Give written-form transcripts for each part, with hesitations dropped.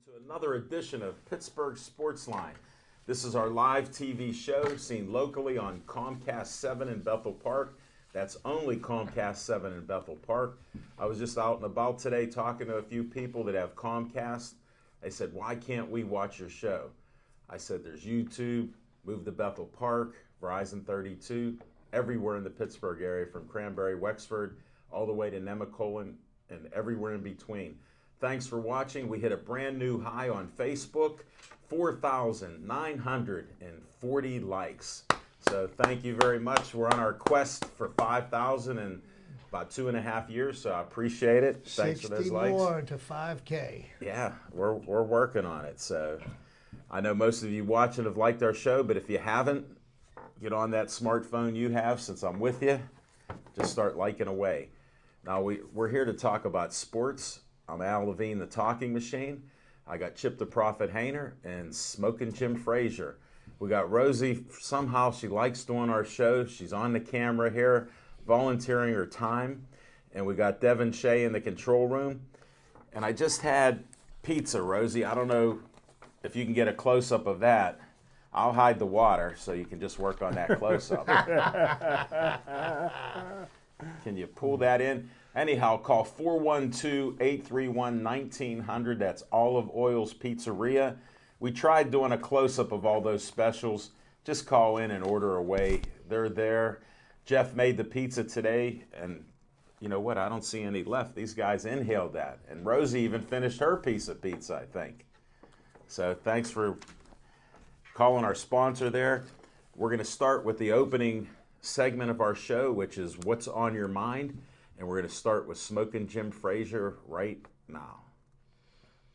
to another edition of Pittsburgh Sportsline. This is our live TV show seen locally on Comcast 7 in Bethel Park. That's only Comcast 7 in Bethel Park. I was just out and about today talking to a few people that have Comcast. They said, why can't we watch your show? I said, there's YouTube, move to Bethel Park, Verizon 32, everywhere in the Pittsburgh area, from Cranberry, Wexford, all the way to Nemacolin, and everywhere in between. Thanks for watching. We hit a brand new high on Facebook, 4,940 likes. So thank you very much. We're on our quest for 5,000 in about 2.5 years, so I appreciate it. Thanks for those likes. 60 more to 5K. Yeah, we're working on it. So I know most of you watching have liked our show, but if you haven't, get on that smartphone you have since I'm with you. Just start liking away. Now, we're here to talk about sports. I'm Al Levine, the Talking Machine. I got Chip the Prophet Hayner and Smoking Jim Frazier. We got Rosie. Somehow she likes doing our show. She's on the camera here, volunteering her time. And we got Devin Shea in the control room. And I just had pizza, Rosie. I don't know if you can get a close-up of that. I'll hide the water so you can just work on that close-up. Can you pull that in? Anyhow, call 412-831-1900. That's Olive Oil's Pizzeria. We tried doing a close-up of all those specials. Just call in and order away. They're there. Jeff made the pizza today, and you know what? I don't see any left. These guys inhaled that. And Rosie even finished her piece of pizza, I think. So thanks for calling our sponsor there. We're going to start with the opening segment of our show, which is What's on Your Mind? And we're going to start with Smoking Jim Frazier right now.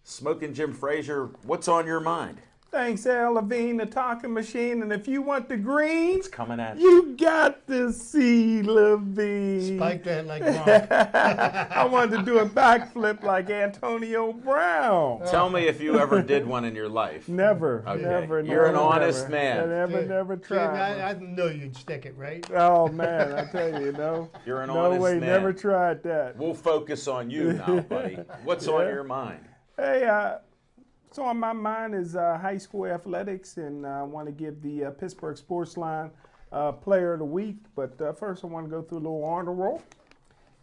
Smoking Jim Frazier, what's on your mind? Thanks, Al Levine, the Talking Machine. And if you want the green, It's coming at you got to see Levine. Spike that like Gronk. I wanted to do a backflip like Antonio Brown. Tell me if you ever did one in your life. Never, Okay. never. You're an never, honest never. man. Never Jim, tried. I know you'd stick it, right? Oh, man, I tell you, no. You're an No honest way, man. never tried that. We'll focus on you now, buddy. What's on your mind? Hey, so on my mind is high school athletics, and I want to give the Pittsburgh Sportsline Player of the Week. But first, I want to go through a little honor roll.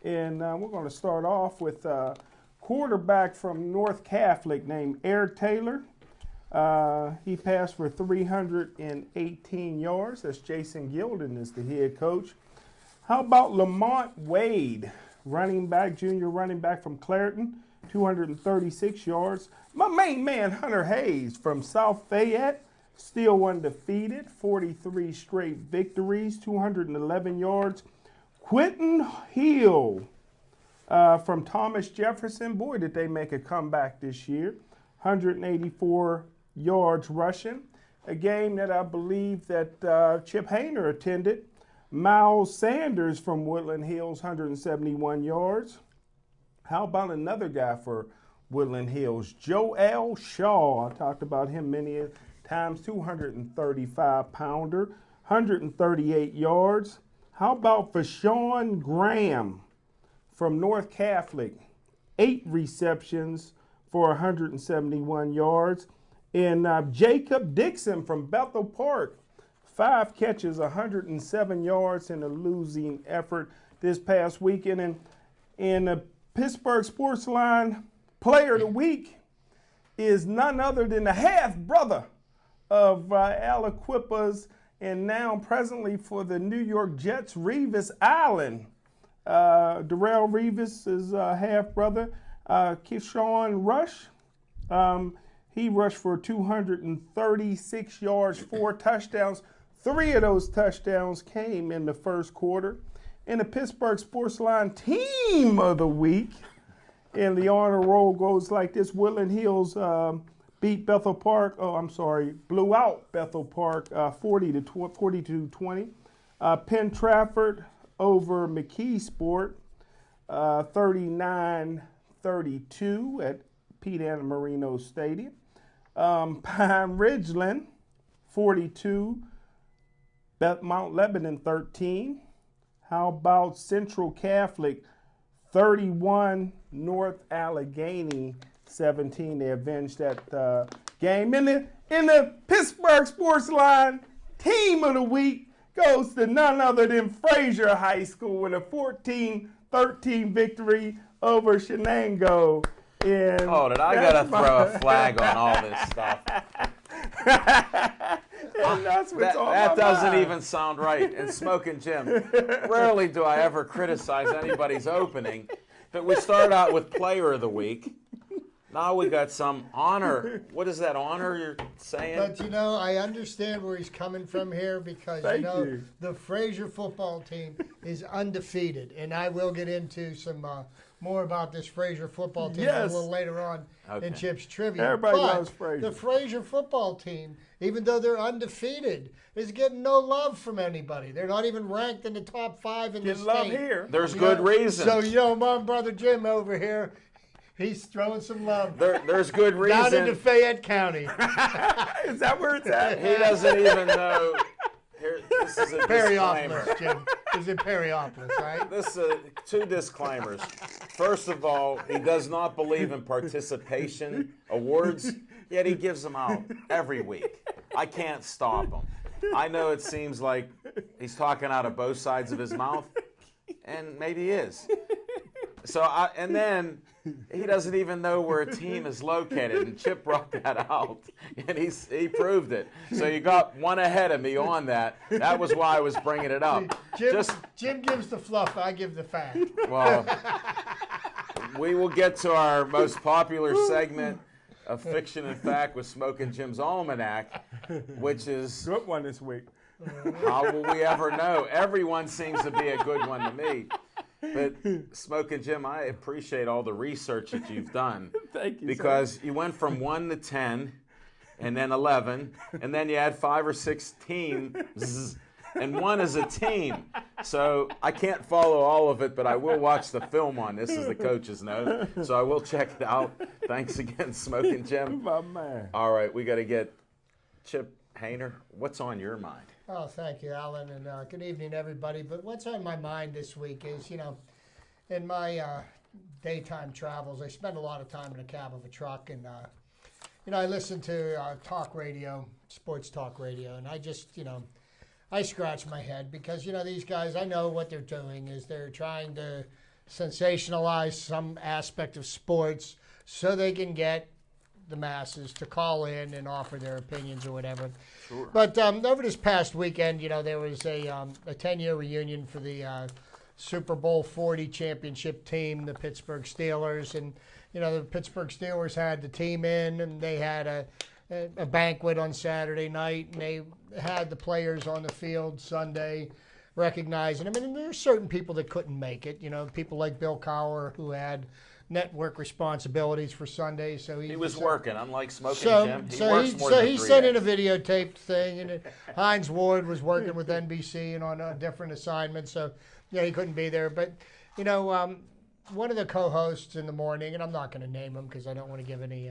And we're going to start off with a quarterback from North Catholic named Eric Taylor. He passed for 318 yards. That's Jason Gilden is the head coach. How about Lamont Wade, junior running back from Clairton, 236 yards. My main man, Hunter Hayes from South Fayette, still undefeated, 43 straight victories, 211 yards. Quentin Hill from Thomas Jefferson, boy, did they make a comeback this year, 184 yards rushing. A game that I believe that Chip Hayner attended. Miles Sanders from Woodland Hills, 171 yards. How about another guy for Woodland Hills, Joel Shaw? I talked about him many times, 235-pounder, 138 yards. How about Fashawn Graham from North Catholic, 8 receptions for 171 yards. And Jacob Dixon from Bethel Park, 5 catches, 107 yards in a losing effort this past weekend. And the Pittsburgh Sportsline Player of the Week is none other than the half-brother of Aliquippa's and now presently for the New York Jets, Revis Allen. Darrell Revis is half-brother. Keyshawn Rush, he rushed for 236 yards, 4 touchdowns. 3 of those touchdowns came in the first quarter. And the Pittsburgh Sportsline Team of the Week, and the honor roll goes like this. Woodland Hills blew out Bethel Park 42-20. Penn Trafford over McKeesport 39-32 at Pete Anna Marino Stadium. Pine Ridgeland 42, Mount Lebanon 13. How about Central Catholic 31, North Allegheny 17. They avenged that game. In the Pittsburgh Sports Line Team of the Week goes to none other than Fraser High School with a 14-13 victory over Shenango. Did I gotta throw a flag on all this stuff? That doesn't even sound right. And Smoking Jim, rarely do I ever criticize anybody's opening, but we start out with Player of the Week. Now we got some honor. What is that honor you're saying? But I understand where he's coming from here because the Fraser football team is undefeated, and I will get into some more about this Fraser football team a little later on in Chip's trivia. Everybody loves Fraser. The Fraser football team, even though they're undefeated, is getting no love from anybody. They're not even ranked in the top 5 in the state. Love here. There's good reason. So my brother Jim over here. He's throwing some love. There's good reason. Down into Fayette County. Is that where it's at? He doesn't even know. This is a disclaimer. Periopolis, Jim. It's in Periopolis, right? This 2 disclaimers. First of all, he does not believe in participation awards, yet he gives them out every week. I can't stop him. I know it seems like he's talking out of both sides of his mouth, and maybe he is. And then he doesn't even know where a team is located, and Chip brought that out, and he proved it. So you got one ahead of me on that. That was why I was bringing it up. Jim gives the fluff, I give the fact. Well, we will get to our most popular segment of Fiction and Fact with Smoking Jim's Almanac, which is... Good one this week. How will we ever know? Everyone seems to be a good one to me. But Smoking Jim, I appreciate all the research that you've done. Thank you. Because you went from 1 to 10, and then 11, and then you had 5 or 6 teams, and 1 is a team. So I can't follow all of it, but I will watch the film on this, as the coaches know. So I will check it out. Thanks again, Smoking Jim. My man. All right, we got to get Chip Hainer. What's on your mind? Oh, thank you, Alan, and good evening, everybody. But what's on my mind this week is, in my daytime travels, I spend a lot of time in the cab of a truck, and, I listen to talk radio, sports talk radio, and I just, I scratch my head because, these guys, I know what they're doing is they're trying to sensationalize some aspect of sports so they can get the masses to call in and offer their opinions or whatever. Sure. But over this past weekend, there was a 10-year reunion for the Super Bowl 40 championship team, the Pittsburgh Steelers. And, the Pittsburgh Steelers had the team in, and they had a banquet on Saturday night, and they had the players on the field Sunday recognizing them. And there are certain people that couldn't make it, people like Bill Cowher, who had network responsibilities for Sunday, so he was working, unlike Smoking Jim. He works more than 3 he sent in a videotaped thing, and Hines Ward was working with NBC and on a different assignment, so he couldn't be there. But one of the co-hosts in the morning, and I'm not going to name him because I don't want to give any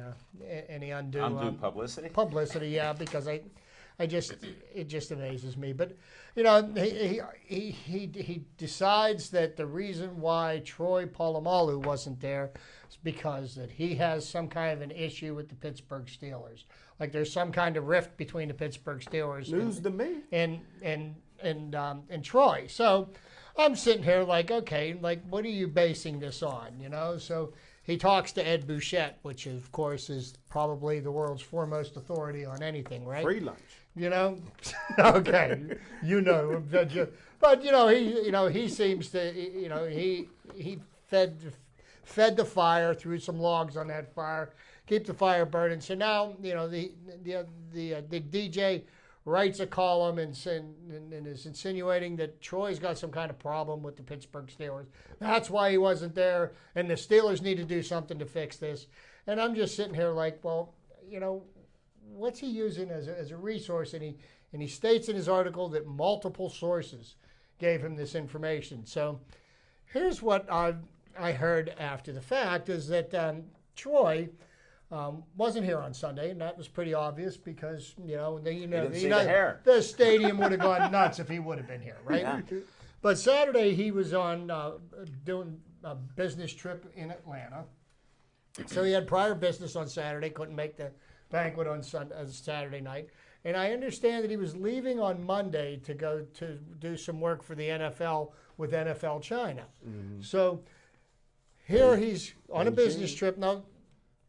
undue publicity. Publicity, yeah, because it just amazes me. But he decides that the reason why Troy Polamalu wasn't there is because that he has some kind of an issue with the Pittsburgh Steelers. Like there's some kind of rift between the Pittsburgh Steelers and Troy. So I'm sitting here like, okay, like what are you basing this on? So he talks to Ed Bouchette, which of course is probably the world's foremost authority on anything, right? Free lunch. Okay, but he seems to, he fed the fire, threw some logs on that fire, keep the fire burning. So now, the DJ writes a column and is insinuating that Troy's got some kind of problem with the Pittsburgh Steelers. That's why he wasn't there, and the Steelers need to do something to fix this. And I'm just sitting here like, well, what's he using as a resource? And he states in his article that multiple sources gave him this information. So here's what I heard after the fact is that Troy wasn't here on Sunday, and that was pretty obvious because the stadium would have gone nuts if he would have been here, right? Yeah. But Saturday he was on doing a business trip in Atlanta, So he had prior business on Saturday, couldn't make the banquet on Saturday night. And I understand that he was leaving on Monday to go to do some work for the NFL with NFL China. So here he's on a business trip. Now,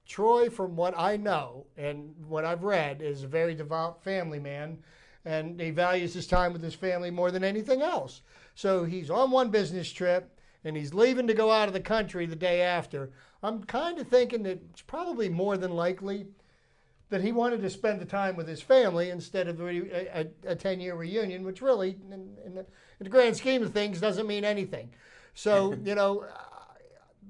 Troy, from what I know and what I've read, is a very devout family man, and he values his time with his family more than anything else. So he's on one business trip, and he's leaving to go out of the country the day after. I'm kind of thinking that it's probably more than likely that he wanted to spend the time with his family instead of a 10-year reunion, which really, in the grand scheme of things, doesn't mean anything. So,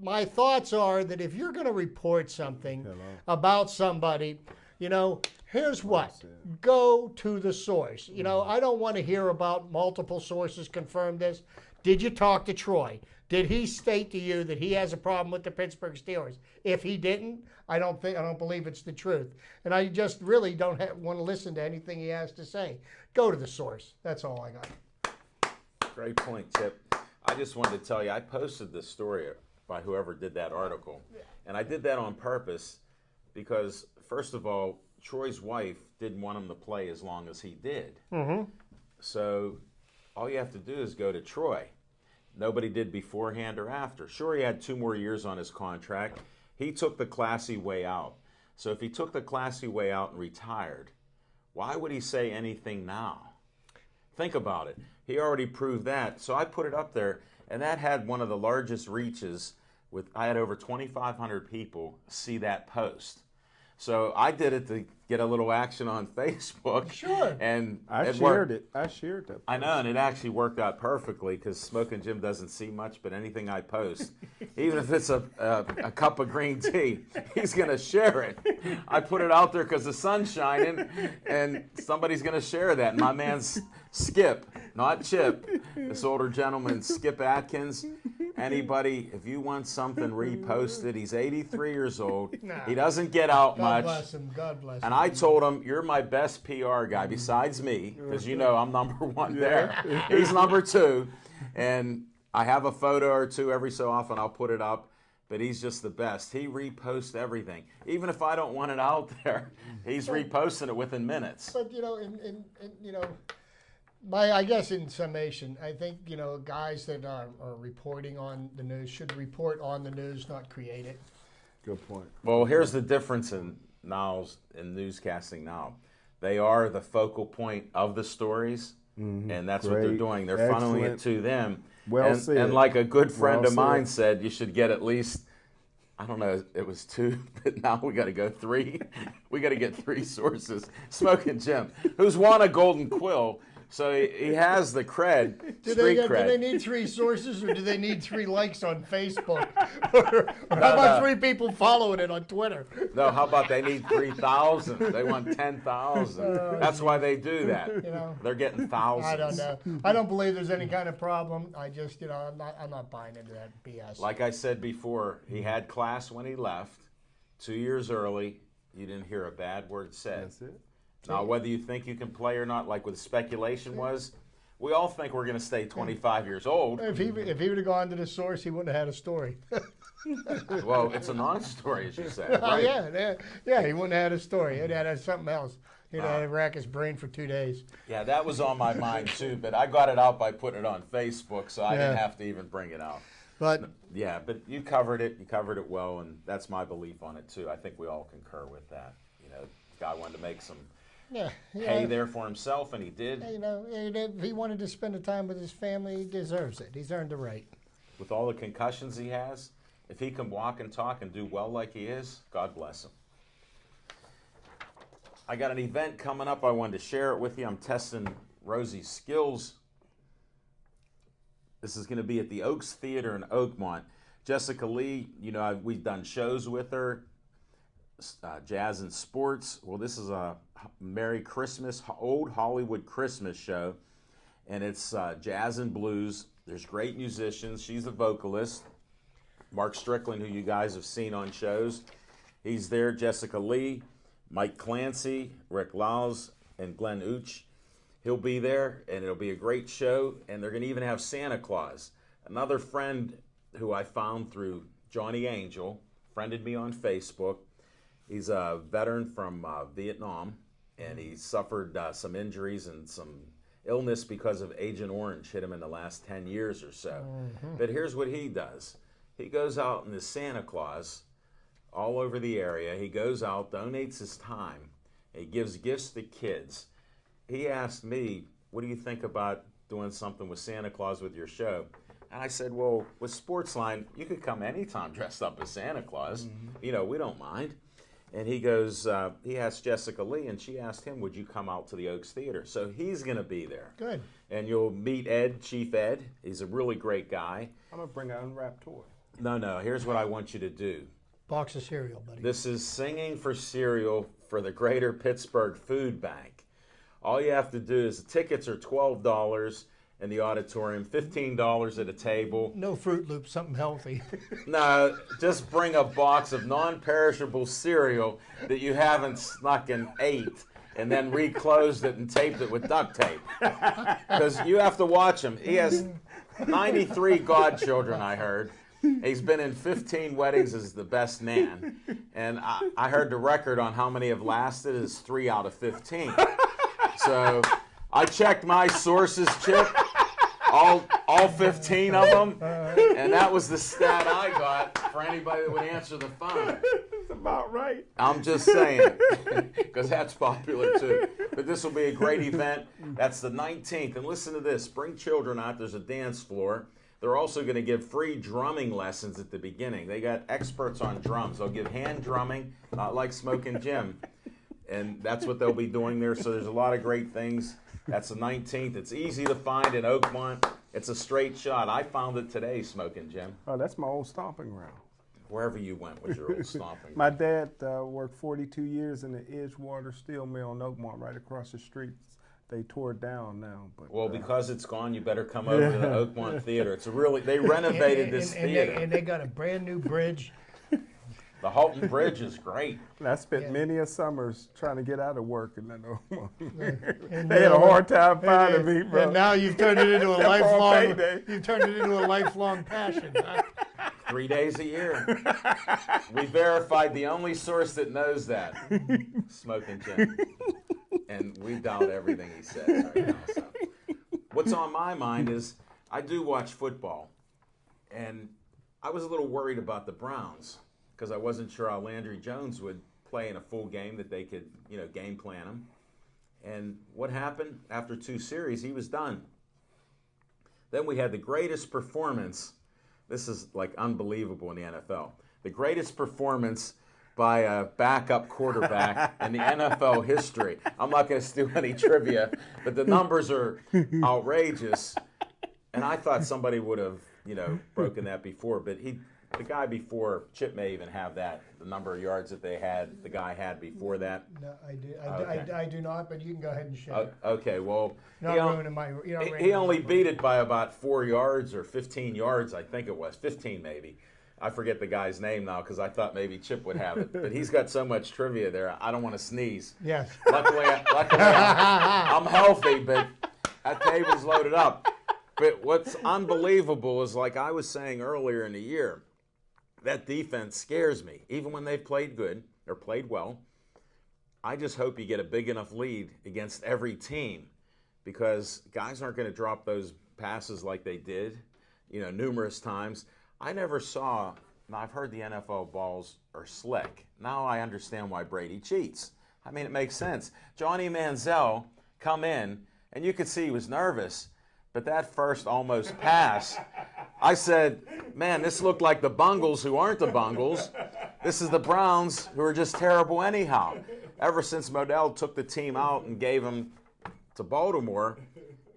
my thoughts are that if you're going to report something about somebody, here's what. Go to the source. I don't want to hear about multiple sources confirm this. Did you talk to Troy? Did he state to you that he has a problem with the Pittsburgh Steelers? If he didn't, I don't believe it's the truth. And I just really don't want to listen to anything he has to say. Go to the source. That's all I got. Great point, Chip. I just wanted to tell you, I posted this story by whoever did that article. And I did that on purpose because, first of all, Troy's wife didn't want him to play as long as he did. So all you have to do is go to Troy. Nobody did beforehand or after. Sure, he had 2 more years on his contract. He took the classy way out. So if he took the classy way out and retired, why would he say anything now? Think about it. He already proved that. So I put it up there, and that had one of the largest reaches. I had over 2,500 people see that post. So I did it to get a little action on Facebook. Sure. And I shared it. I shared that. I know, and it actually worked out perfectly because Smoking Jim doesn't see much, but anything I post, even if it's a cup of green tea, he's going to share it. I put it out there because the sun's shining, and somebody's going to share that. And my man's Skip, not Chip, this older gentleman, Skip Atkins. Anybody, if you want something reposted, he's 83 years old. He doesn't get out much. God bless him. God bless him. And I told him, you're my best PR guy besides me, because I'm number 1 there. He's number 2. And I have a photo or 2 every so often. I'll put it up. But he's just the best. He reposts everything. Even if I don't want it out there, he's reposting it within minutes. But, I guess in summation, I think, guys that are reporting on the news should report on the news, not create it. Good point. Well, here's the difference in newscasting now. They are the focal point of the stories, and that's what they're doing. They're funneling it to them. Well and, said. And like a good friend Well of mine said. said, you should get at least, I don't know, it was 2, but now we got to go 3. We got to get 3 sources. Smoking Jim, who's won a Golden Quill. So he has the cred, street cred. Do they need 3 sources, or do they need 3 likes on Facebook? or how about 3 people following it on Twitter? No, how about they need 3,000? They want 10,000. That's why they do that. They're getting thousands. I don't know. I don't believe there's any kind of problem. I just, I'm not buying into that BS. Like I said before, he had class when he left. 2 years early, you didn't hear a bad word said. That's it. Now, whether you think you can play or not, like with speculation was, we all think we're going to stay 25 years old. If he would have gone to the source, he wouldn't have had a story. Well, it's a non-story, as you said. Right? Yeah, he wouldn't have had a story. He'd have had something else. He'd have to rack his brain for 2 days. Yeah, that was on my mind too, but I got it out by putting it on Facebook, so I didn't have to even bring it out. But yeah, but you covered it. You covered it well, and that's my belief on it too. I think we all concur with that. The guy wanted to make some hay there for himself, and he did. If he wanted to spend the time with his family, he deserves it. He's earned the right. With all the concussions he has, if he can walk and talk and do well like he is, God bless him. I got an event coming up. I wanted to share it with you. I'm testing Rosie's skills. This is going to be at the Oaks Theater in Oakmont. Jessica Lee, we've done shows with her. Jazz and Sports. Well, this is a Merry Christmas, old Hollywood Christmas show, and it's jazz and blues. There's great musicians. She's a vocalist. Mark Strickland, who you guys have seen on shows, he's there. Jessica Lee, Mike Clancy, Rick Lyles, and Glenn Ooch. He'll be there, and it'll be a great show, and they're going to even have Santa Claus. Another friend who I found through Johnny Angel, friended me on Facebook. He's a veteran from Vietnam, and he suffered some injuries and some illness because of Agent Orange hit him in the last 10 years or so. But here's what he does. He goes out in his Santa Claus all over the area. He goes out, donates his time. He gives gifts to kids. He asked me, what do you think about doing something with Santa Claus with your show? And I said, well, with Sportsline, you could come anytime dressed up as Santa Claus. You know, we don't mind. And he goes, he asked Jessica Lee, and she asked him, would you come out to the Oaks Theater? So he's going to be there. Good. And you'll meet Ed, Chief Ed. He's a really great guy. I'm going to bring an unwrapped toy. No, here's what I want you to do. Box of cereal, buddy. This is Singing for Cereal for the Greater Pittsburgh Food Bank. All you have to do is, the tickets are $12 in the auditorium, $15 at a table. No Fruit Loops, something healthy. No, just bring a box of non-perishable cereal that you haven't snuck and ate, and then reclosed it and taped it with duct tape. Because you have to watch him. He has 93 godchildren, I heard. He's been in 15 weddings as the best man. And I heard the record on how many have lasted is 3 out of 15. So I checked my sources, Chip, all 15 of them, and that was the stat I got for anybody that would answer the phone. That's about right. I'm just saying, because that's popular too. But this will be a great event. That's the 19th. And listen to this. Bring children out. There's a dance floor. They're also going to give free drumming lessons at the beginning. They got experts on drums. They'll give hand drumming, not like Smoking Jim. And that's what they'll be doing there. So there's a lot of great things. That's the 19th. It's easy to find in Oakmont. It's a straight shot. I found it today, Smoking Jim. Oh, that's my old stomping ground. Wherever you went with your old stomping. My dad worked 42 years in the Edgewater Steel Mill in Oakmont, right across the street. They tore it down now. But Well, because it's gone, you better come over to the Oakmont Theater. It's a really, they renovated this theater. And they got a brand new bridge. The Halton Bridge is great. I spent many a summers trying to get out of work in that Oakmont. And They had a hard time finding me, bro. And now you've turned it into a Except for on lifelong. payday. You've turned it into a lifelong passion. Huh? 3 days a year. We verified the only source that knows that, Smoking Jim. And we doubt everything he says right now. So. What's on my mind is I do watch football, and I was a little worried about the Browns because I wasn't sure how Landry Jones would play in a full game, that they could, game plan him. And what happened? After 2 series, he was done. Then we had the greatest performance. This is like unbelievable in the NFL. The greatest performance by a backup quarterback in the NFL history. I'm not going to do any trivia, but the numbers are outrageous. And I thought somebody would have, broken that before. But the guy before, Chip may even have that, the number of yards that the guy had before that. No, I do. Okay. I do not. But you can go ahead and share. Okay, well, Not ruining my. he only beat it by about 4 yards or 15 yards, I think it was, 15 maybe. I forget the guy's name now because I thought maybe Chip would have it. But he's got so much trivia there, I don't want to sneeze. Yes. Luckily I'm healthy, but that table's loaded up. But what's unbelievable is, like I was saying earlier in the year, that defense scares me. Even when they've played good or played well, I just hope you get a big enough lead against every team, because guys aren't going to drop those passes like they did, numerous times. I never saw, now I've heard the NFL balls are slick. Now I understand why Brady cheats. I mean, it makes sense. Johnny Manziel come in, and you could see he was nervous, but that first almost pass, I said, man, this looked like the Bungles who aren't the Bungles. This is the Browns who are just terrible anyhow. Ever since Modell took the team out and gave him to Baltimore,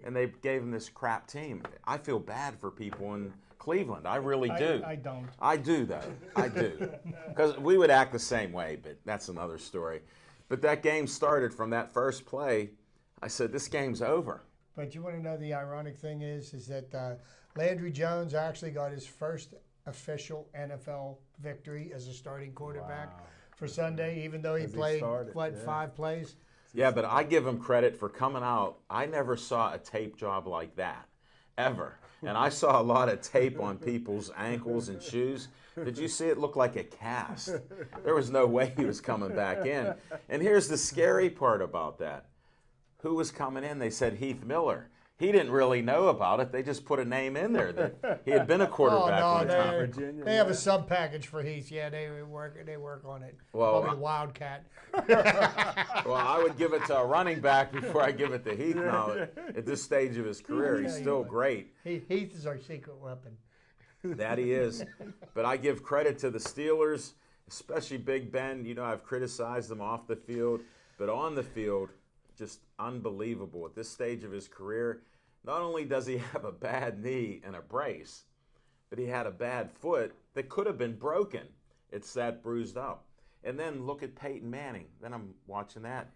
and they gave him this crap team. I feel bad for people in Cleveland. I really do. I don't. I do, though. I do. Because we would act the same way, but that's another story. But that game started from that first play. I said, this game's over. But you want to know the ironic thing is that Landry Jones actually got his first official NFL victory as a starting quarterback for Sunday, even though he played, 5 plays? Yeah, but I give him credit for coming out. I never saw a tape job like that, ever. And I saw a lot of tape on people's ankles and shoes. Did you see it look like a cast? There was no way he was coming back in. And here's the scary part about that. Who was coming in? They said Heath Miller. He didn't really know about it. They just put a name in there that he had been a quarterback one time. Virginia, they have a sub package for Heath. Yeah, they work on it. Well, Probably Wildcat. Well, I would give it to a running back before I give it to Heath now. At this stage of his career, he's still great. Heath is our secret weapon. That he is. But I give credit to the Steelers, especially Big Ben. You know, I've criticized them off the field, but on the field, just unbelievable. At this stage of his career, not only does he have a bad knee and a brace, but he had a bad foot that could have been broken. It's that bruised up. And then look at Peyton Manning. Then I'm watching that.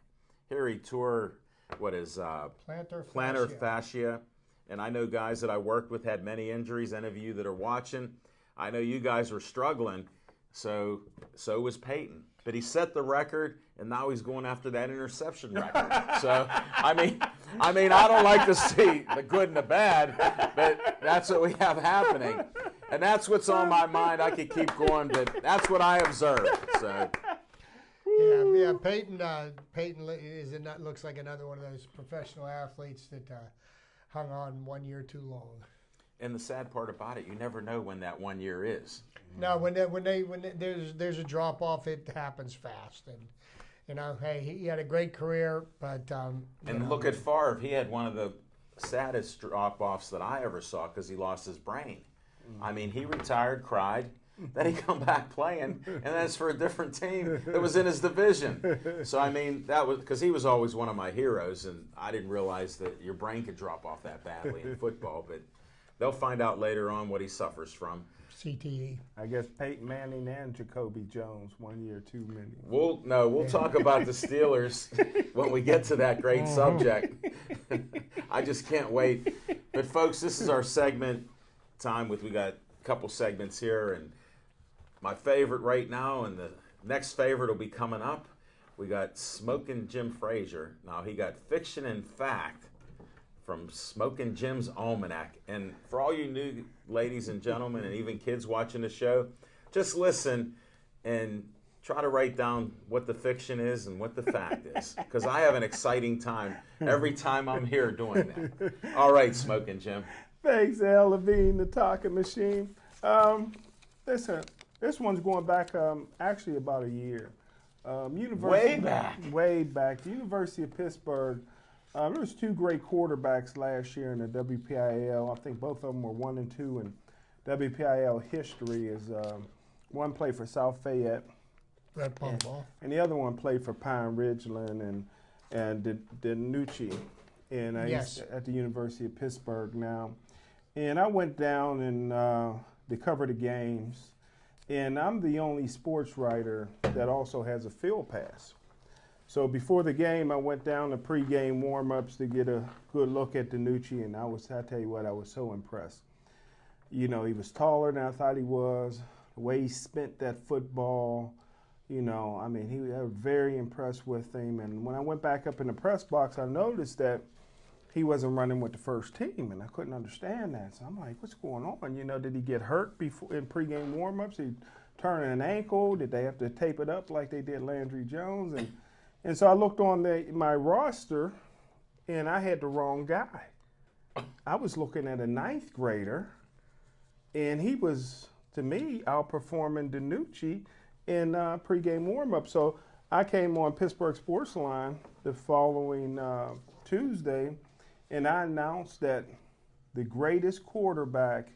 Here he tore, plantar fascia. And I know guys that I worked with had many injuries. Any of you that are watching, I know you guys were struggling. So was Peyton. But he set the record, and now he's going after that interception record. So, I mean, I don't like to see the good and the bad, but that's what we have happening. And that's what's on my mind. I could keep going, but that's what I observed. So. Yeah. Peyton looks like another one of those professional athletes that hung on 1 year too long. And the sad part about it, you never know when that 1 year is. No, when there's a drop off, it happens fast, and you know, hey, he had a great career, but look at Favre. He had one of the saddest drop offs that I ever saw because he lost his brain. I mean, he retired, cried, then he come back playing, and that's for a different team that was in his division. So I mean, that was because he was always one of my heroes, and I didn't realize that your brain could drop off that badly in football, but. They'll find out later on what he suffers from. CTE. I guess Peyton Manning and Jacoby Jones, 1 year too many. We'll talk about the Steelers when we get to that great subject. I just can't wait. But folks, this is our segment time we got a couple segments here, and my favorite right now, and the next favorite will be coming up. We got Smokin' Jim Frazier. Now he got Fiction and Fact from Smokin' Jim's Almanac. And for all you new ladies and gentlemen and even kids watching the show, just listen and try to write down what the fiction is and what the fact is. Because I have an exciting time every time I'm here doing that. All right, Smokin' Jim. Thanks, Al Levine, the talking machine. Listen, this one's going back actually about a year. Way back. The University of Pittsburgh. There was two great quarterbacks last year in the WPIAL. I think both of them were 1 and 2 in WPIAL history. One played for South Fayette, Red Palm Ball, and the other one played for Pine Ridgeland and DiNucci, and he's at the University of Pittsburgh now. And I went down and to cover the games, and I'm the only sports writer that also has a field pass. So before the game, I went down to pregame warm-ups to get a good look at DiNucci, and I tell you what, I was so impressed. You know, he was taller than I thought he was. The way he spent that football, you know, I mean, I was very impressed with him. And when I went back up in the press box, I noticed that he wasn't running with the first team, and I couldn't understand that. So I'm like, what's going on? You know, did he get hurt before in pregame warm-ups? Did he turn an ankle? Did they have to tape it up like they did Landry Jones? And so I looked on my roster, and I had the wrong guy. I was looking at a 9th grader, and he was, to me, outperforming DiNucci in pregame warm-up. So I came on Pittsburgh Sports Line the following Tuesday, and I announced that the greatest quarterback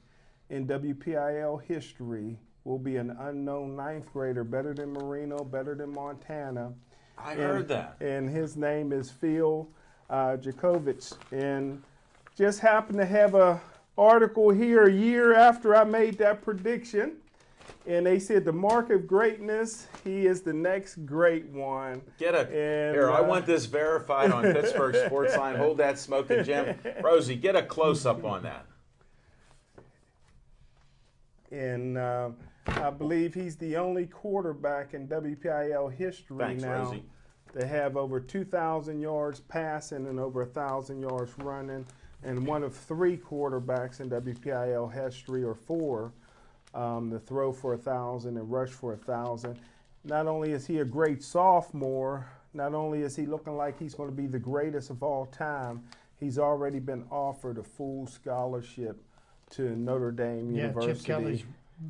in WPIAL history will be an unknown 9th grader, better than Marino, better than Montana. I heard that. And his name is Phil Jurkovec. And just happened to have an article here a year after I made that prediction. And they said the mark of greatness, he is the next great one. I want this verified on Pittsburgh Sportsline. Hold that, Smokin' Jim. Rosie, get a close-up on that. And I believe he's the only quarterback in WPIAL history now Rosie. to have over 2,000 yards passing and over 1,000 yards running. and one of 3 quarterbacks in WPIL history, or 4, to throw for 1,000 and rush for 1,000. Not only is he a great sophomore, not only is he looking like he's going to be the greatest of all time, he's already been offered a full scholarship to Notre Dame University. Chip Kelly's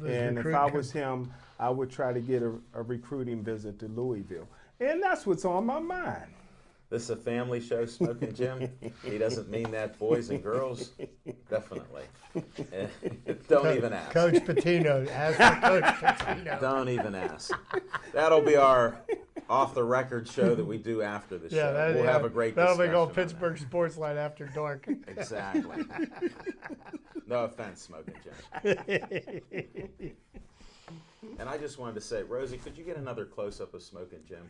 and if I was him, I would try to get a recruiting visit to Louisville. And that's what's on my mind. This is a family show, Smoking Jim. He doesn't mean that, boys and girls. Definitely. Don't even ask. Coach Patino. As for Coach Patino. Don't even ask. That'll be our off-the-record show that we do after the show. We'll have a great discussion. That'll be called Pittsburgh Sports Line After Dark. Exactly. No offense, Smoking Jim. And I just wanted to say, Rosie, could you get another close-up of Smoking Jim?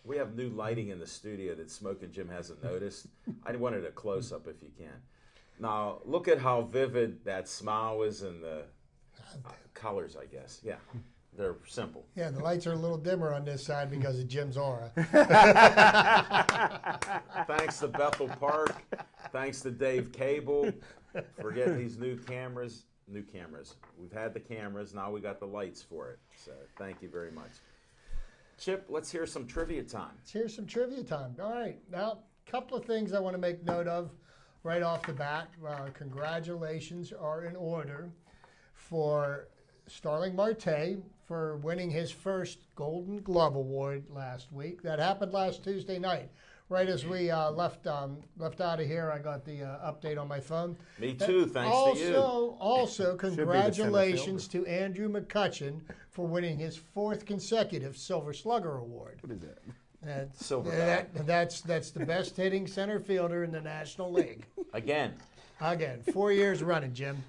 We have new lighting in the studio that Smoking Jim hasn't noticed. I wanted a close-up if you can. Now, look at how vivid that smile is and the colors, I guess. Yeah, they're simple. Yeah, the lights are a little dimmer on this side because of Jim's aura. Thanks to Bethel Park. Thanks to Dave Cable for getting these new cameras. We've had the cameras. Now we got the lights for it. So thank you very much. Chip, let's hear some trivia time. Let's hear some trivia time. All right. Now, a couple of things I want to make note of right off the bat. Congratulations are in order for Starling Marte for winning his first Golden Glove Award last week. That happened last Tuesday night. Right as we left out of here, I got the update on my phone. Me too, thanks to you. Also, congratulations to Andrew McCutcheon for winning his 4th consecutive Silver Slugger Award. What is that? That's the best hitting center fielder in the National League. Again, 4 years running, Jim.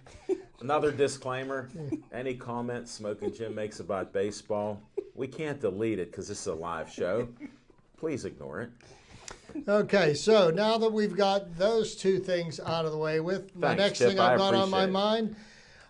Another disclaimer. Any comment Smoking Jim makes about baseball, we can't delete it because this is a live show. Please ignore it. Okay, so now that we've got those 2 things out of the way with, the next Chip, thing I've got on my mind,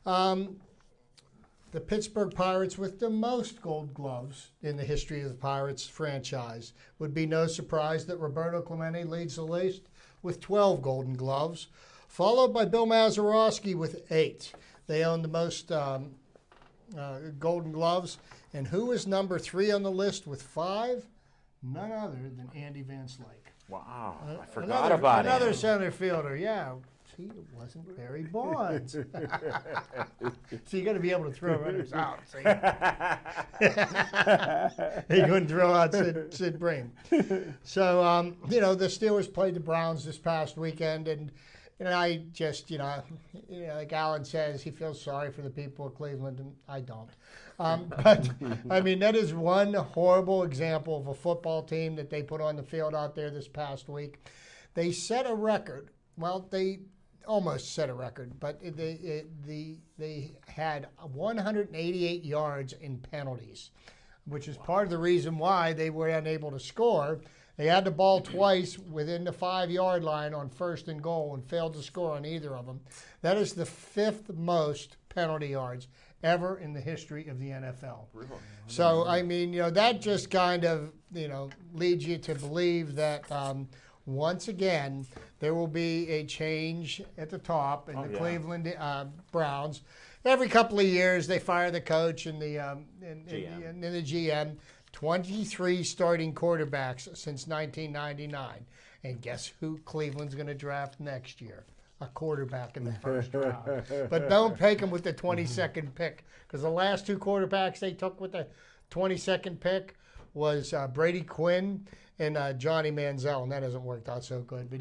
the Pittsburgh Pirates with the most Gold Gloves in the history of the Pirates franchise. Would be no surprise that Roberto Clemente leads the list with 12 Golden Gloves, followed by Bill Mazeroski with 8. They own the most Golden Gloves. And who is number 3 on the list with 5? None other than Andy Van Slyke. Wow, I forgot about it. Another center fielder, yeah. See, it wasn't Barry Bonds. So you got to be able to throw runners out. See? He couldn't throw out Sid Bream. So, the Steelers played the Browns this past weekend, and I just, like Alan says, he feels sorry for the people of Cleveland, and I don't. But, I mean, that is one horrible example of a football team that they put on the field out there this past week. They set a record. Well, they almost set a record, but they had 188 yards in penalties, which is part of the reason why they were unable to score. They had the ball twice within the 5-yard line on 1st and goal and failed to score on either of them. That is the 5th most penalty yards ever in the history of the NFL. Really? So, I mean, that just kind of, leads you to believe that once again, there will be a change at the top in the Cleveland Browns. Every couple of years, they fire the coach and the GM. 23 starting quarterbacks since 1999. And guess who Cleveland's going to draft next year? A quarterback in the first round. But don't take them with the 22nd pick, because the last 2 quarterbacks they took with the 22nd pick was Brady Quinn and Johnny Manziel, and that hasn't worked out so good. But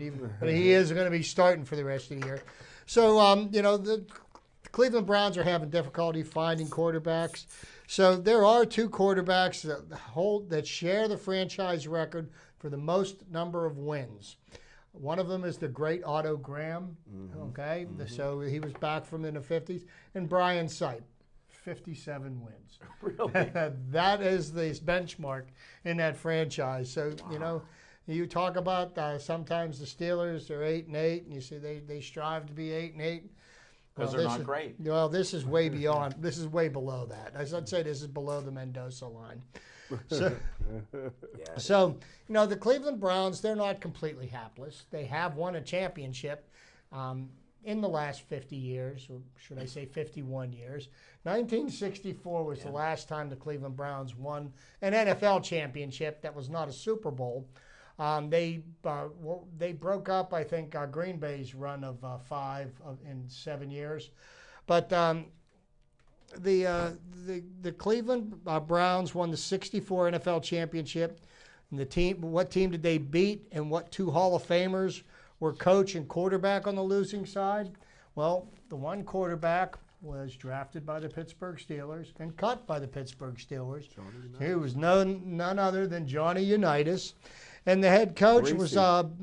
he is going to be starting for the rest of the year. So, the Cleveland Browns are having difficulty finding quarterbacks. So there are 2 quarterbacks that share the franchise record for the most number of wins. One of them is the great Otto Graham, okay? So he was back from in the 50s. And Brian Sipe, 57 wins. Really? That is the benchmark in that franchise. So, you talk about sometimes the Steelers are 8-8, and you say they strive to be 8-8. Because they're not great. Well, this is way beyond. This is way below that. As I'd say, this is below the Mendoza line. So, Yeah. so, the Cleveland Browns, they're not completely hapless. They have won a championship in the last 50 years, or should I say 51 years. 1964 was the last time the Cleveland Browns won an NFL championship that was not a Super Bowl. They broke up, I think, Green Bay's run of 7 years. But the Cleveland Browns won the 64 NFL championship. And what team did they beat, and what two Hall of Famers were coach and quarterback on the losing side? Well, the one quarterback was drafted by the Pittsburgh Steelers and cut by the Pittsburgh Steelers. He was none other than Johnny Unitas. And the head coach was Don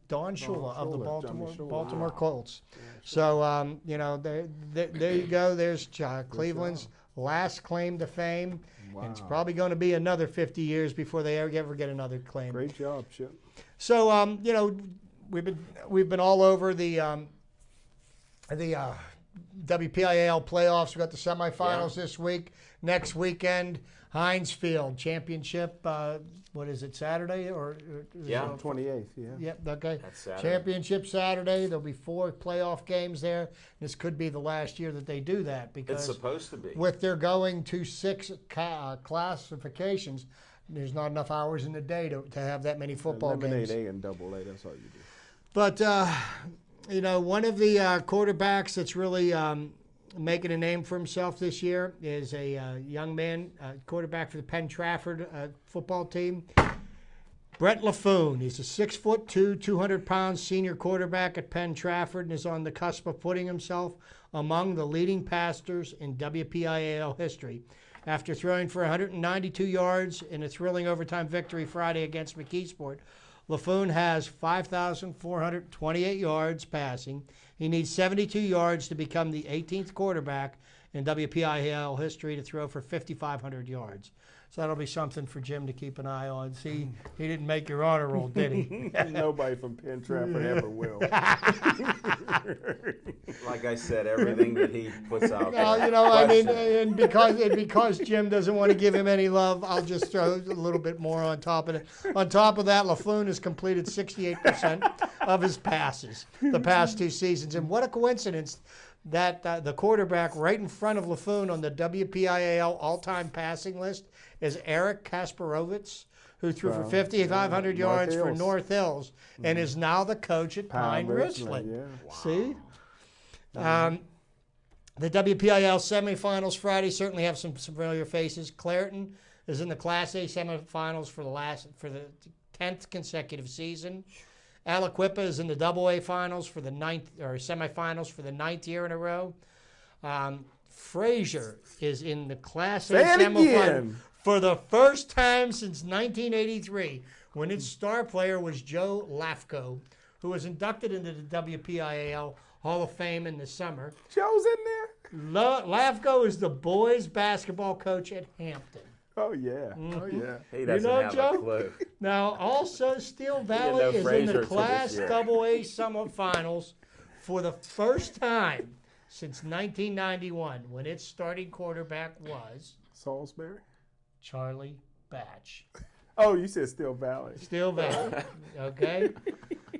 Shula of the Baltimore Colts. So, there you go. There's Cleveland's last claim to fame. Wow. And it's probably going to be another 50 years before they ever get another claim. Great job, Chip. So, we've been all over the WPIAL playoffs. We got the semifinals this week. Next weekend, Heinz Field Championship. What is it, Saturday or? Yeah. 28th, yeah. Yep, okay. That's Saturday. Championship Saturday. There'll be 4 playoff games there. This could be the last year that they do that because It's supposed to be. with their going to 6 classifications, there's not enough hours in the day to have that many football games. Eliminate A and double A, that's all you do. But, one of the quarterbacks that's really making a name for himself this year is a young man, quarterback for the Penn Trafford football team, Brett Laffoon. He's a 6'2", 200-pound senior quarterback at Penn Trafford and is on the cusp of putting himself among the leading passers in WPIAL history. After throwing for 192 yards in a thrilling overtime victory Friday against McKeesport, Laffoon has 5,428 yards passing. He needs 72 yards to become the 18th quarterback in WPIAL history to throw for 5,500 yards. So that'll be something for Jim to keep an eye on. See, he didn't make your honor roll, did he? Nobody from Penn Trafford ever will. Like I said, everything that he puts out Well, there. and because Jim doesn't want to give him any love, I'll just throw a little bit more on top of it. On top of that, Laffoon has completed 68% of his passes the past 2 seasons. And what a coincidence that the quarterback right in front of Laffoon on the WPIAL all-time passing list is Eric Kasparovitz, who threw for 5,500 yards for North Hills and is now the coach at Pine Ridgeland. Yeah. See? The WPIL semifinals Friday certainly have some familiar faces. Clareton is in the Class A semifinals for the 10th consecutive season. Aliquippa is in the AA finals for the semifinals for the 9th year in a row. Frazier is in the Class A semifinal for the first time since 1983, when its star player was Joe Lafko, who was inducted into the WPIAL Hall of Fame in the summer. Joe's in there? Lafko is the boys basketball coach at Hampton. Oh, yeah. Oh, yeah. He doesn't have Joe? a clue. Now, also, Steel Valley know is in Frazier the till Class this year. AA semifinals for the first time since 1991, when its starting quarterback was Salisbury? Charlie Batch. Oh, you said Steel Valley. Steel Valley, okay?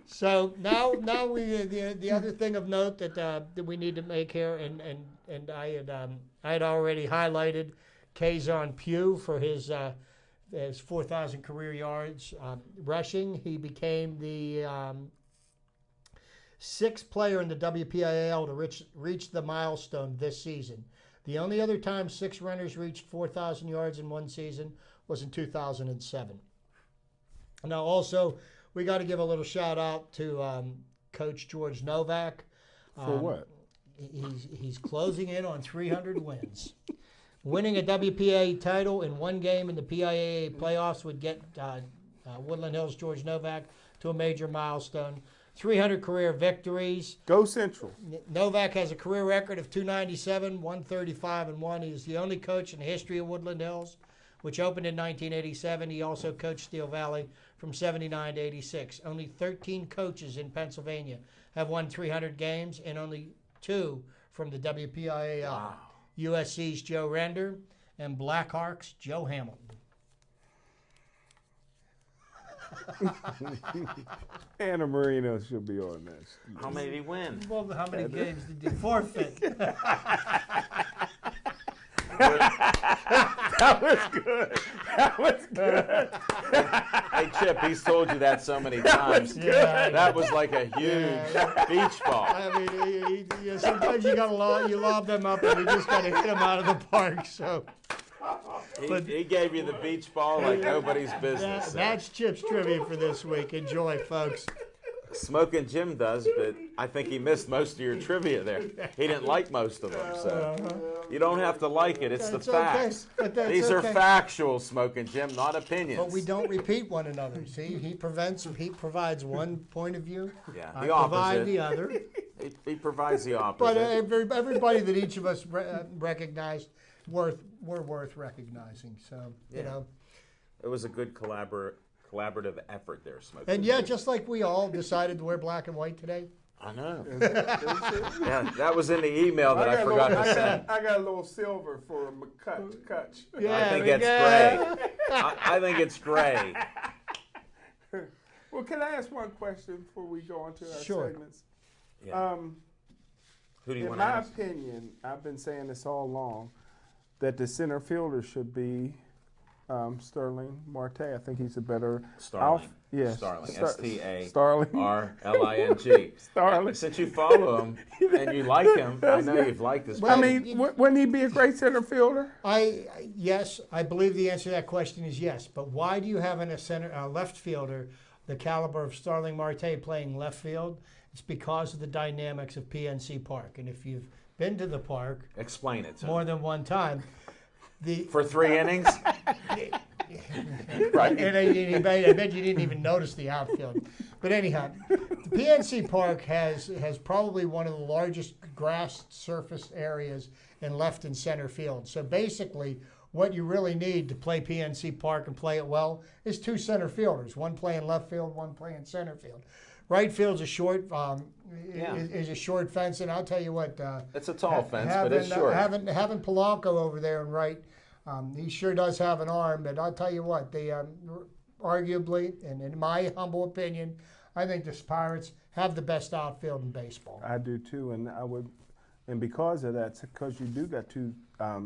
So now the other thing of note that we need to make here, and I had already highlighted Kazon Pugh for his 4,000 career yards rushing. He became the 6th player in the WPIAL to reach the milestone this season. The only other time 6 runners reached 4,000 yards in one season was in 2007. Now, also, we got to give a little shout out to Coach George Novak. For what? He's closing in on 300 wins. Winning a WPA title in one game in the PIAA playoffs would get Woodland Hills George Novak to a major milestone. 300 career victories. Go Central. Novak has a career record of 297, 135, and 1. He is the only coach in the history of Woodland Hills, which opened in 1987. He also coached Steel Valley from 79 to 86. Only 13 coaches in Pennsylvania have won 300 games, and only 2 from the WPIAL. Wow. USC's Joe Render and Blackhawks' Joe Hamilton. Anna Marino should be on that. How many did he win? Well, how many games did you forfeit? That was good. That was good. Hey, Chip, he's told you that so many times. Yeah. That was like a huge beach ball. I mean, sometimes you lob them up, and you just gotta hit them out of the park. So He gave you the beach ball like nobody's business. that's Chip's trivia for this week. Enjoy, folks. Smoking Jim does, but I think he missed most of your trivia there. He didn't like most of them, so you don't have to like it. It's the That's okay, facts. but that's These are okay. factual, Smoking Jim, not opinions. But we don't repeat one another. See, he provides one point of view. Yeah, I the provide opposite. the other. He provides the opposite. But everybody that each of us recognized, we're worth recognizing. So you Yeah. know. It was a good collaborative effort there, Smoking. And yeah, just like we all decided to wear black and white today. I know. Yeah, that was in the email that I forgot to send. I got a little silver for McCutch. I think it's gray. I think it's gray. Well, can I ask one question before we go on to our Sure. segments? Yeah. Who do you In want to my ask? opinion, I've been saying this all along, that the center fielder should be Sterling Marte. I think he's a better Starling. Yes. Starling. Starling. S-T-A-R-L-I-N-G. Starling. Since you follow him and you like him, I know you've liked his. Well, I mean, wouldn't he be a great center fielder? Yes, I believe the answer to that question is yes. But why do you have a left fielder the caliber of Starling Marte playing left field? It's because of the dynamics of PNC Park. And if you've been to the park Explain it to more him. than one time, For 3 innings? Right. and I bet you didn't even notice the outfield. But anyhow, the PNC Park has probably one of the largest grass surface areas in left and center field. So basically, what you really need to play PNC Park and play it well is 2 center fielders, one playing left field, one playing center field. Right field's a short is a short fence, and I'll tell you what. It's a tall fence, but it's short. Having Polanco over there and right, he sure does have an arm. But I'll tell you what, they arguably, and in my humble opinion, I think the Pirates have the best outfield in baseball. I do too, and because of that, because you do got 2